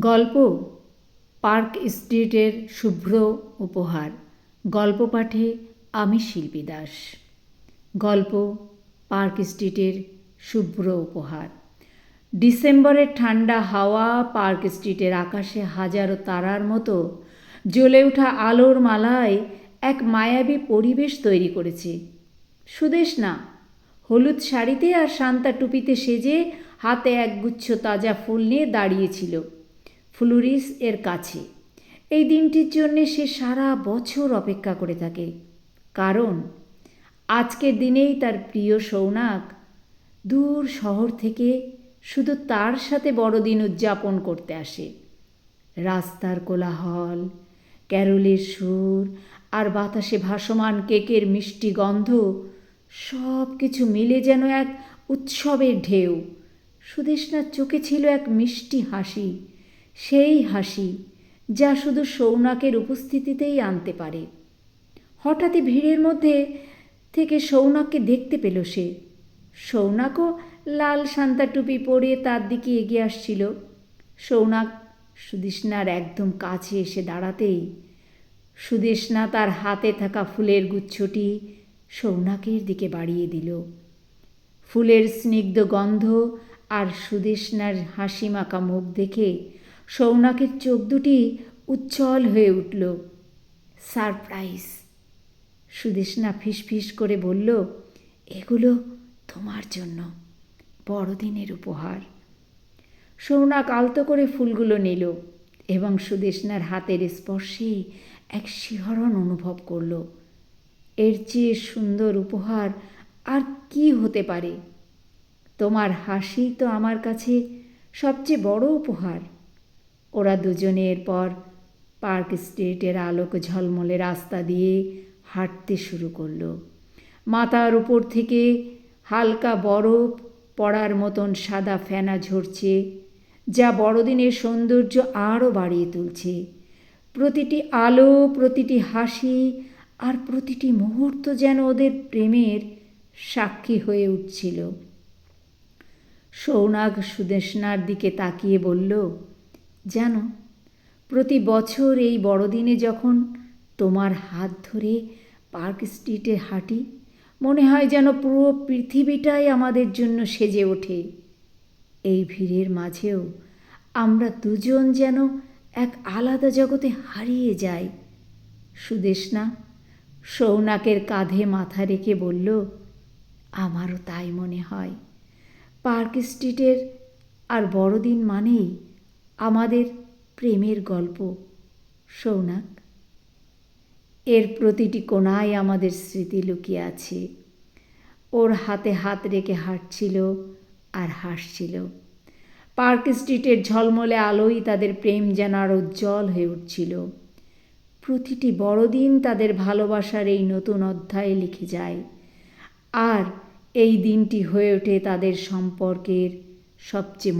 গল্প পার্ক স্ট্রিটের শুভ্র উপহার। গল্প পাঠে আমি শিল্পী দাস। গল্প পার্ক স্ট্রিটের শুভ্র উপহার। ডিসেম্বরের ঠান্ডা হাওয়া পার্ক স্ট্রিটের আকাশে হাজারো তারার মতো জ্বলে ওঠা আলোর মালায় এক মায়াবী পরিবেশ তৈরি করেছে। সুদেষ্ণা হলুদ শাড়িতে আর শান্তা টুপিতে সেজে হাতে একগুচ্ছ তাজা ফুল নিয়ে দাঁড়িয়েছিল ফ্লোরিস এর কাছে। এই দিনটির জন্যে সে সারা বছর অপেক্ষা করে থাকে, কারণ আজকের দিনেই তার প্রিয় সৌনাক দূর শহর থেকে শুধু তার সাথে বড়দিন উদযাপন করতে আসে। রাস্তার কোলাহল, ক্যারলের সুর আর বাতাসে ভাসমান কেকের মিষ্টি গন্ধ সব কিছু মিলে যেন এক উৎসবের ঢেউ। সুদেষ্ণার চোখে ছিল এক মিষ্টি হাসি, সেই হাসি যা শুধু সৌনাকের উপস্থিতিতেই আনতে পারে। হঠাৎই ভিড়ের মধ্যে থেকে সৌনাককে দেখতে পেল সে। সৌনাকও লাল শান্তা টুপি পরে তার দিকে এগিয়ে আসছিল। সৌনাক সুদেষ্ণার একদম কাছে এসে দাঁড়াতেই সুদেষ্ণা তার হাতে থাকা ফুলের গুচ্ছটি সৌনাকের দিকে বাড়িয়ে দিল। ফুলের স্নিগ্ধ গন্ধ আর সুদেষ্ণার হাসি মাখা মুখ দেখে সৌনাকের চোখ দুটি উজ্জ্বল হয়ে উঠল। সারপ্রাইজ! সুদেষ্ণা ফিসফিস করে বলল, এগুলো তোমার জন্য, বড়দিনের উপহার। সৌনাক আলতো করে ফুলগুলো নিল এবং সুদেষ্ণার হাতের স্পর্শে এক শিহরণ অনুভব করল। এর চেয়ে সুন্দর উপহার আর কি হতে পারে? তোমার হাসি তো আমার কাছে সবচেয়ে বড় উপহার। ওরা দুজনে এরপর পার্ক স্ট্রিটের আলোক ঝলমলে রাস্তা দিয়ে হাঁটতে শুরু করলো। মাথার উপর থেকে হালকা বরফ পড়ার মতন সাদা ফেনা ঝরছে, যা বড়দিনের সৌন্দর্য আরও বাড়িয়ে তুলছে। প্রতিটি আলো, প্রতিটি হাসি আর প্রতিটি মুহূর্ত যেন ওদের প্রেমের সাক্ষী হয়ে উঠছিল। সৌনাক সুদেষ্ণার দিকে তাকিয়ে বলল, জানো, প্রতি বছর এই বড়দিনে যখন তোমার হাত ধরে পার্ক স্ট্রিটে হাঁটি, মনে হয় যেন পুরো পৃথিবীটাই আমাদের জন্য সেজে ওঠে। এই ভিড়ের মাঝেও আমরা দুজন যেন এক আলাদা জগতে হারিয়ে যাই। সুদেষ্ণা সৌনাকের কাঁধে মাথা রেখে বলল, আমারও তাই মনে হয়। পার্ক স্ট্রিটের আর বড়দিন মানেই আমাদের প্রেমের গল্প, সৌনাক। এর প্রতিটি কোণায় আমাদের স্মৃতি লুকিয়ে আছে। ওর হাতে হাত রেখে হাঁটছিল আর হাসছিল। পার্ক স্ট্রিটের ঝলমলে আলোয় তাদের প্রেম যেন আরও উজ্জ্বল হয়ে উঠছিল। প্রতিটি বড়দিন তাদের ভালোবাসার এই নতুন অধ্যায়ে লিখে যায়, আর এই দিনটি হয়ে ওঠে তাদের সম্পর্কের সবচেয়ে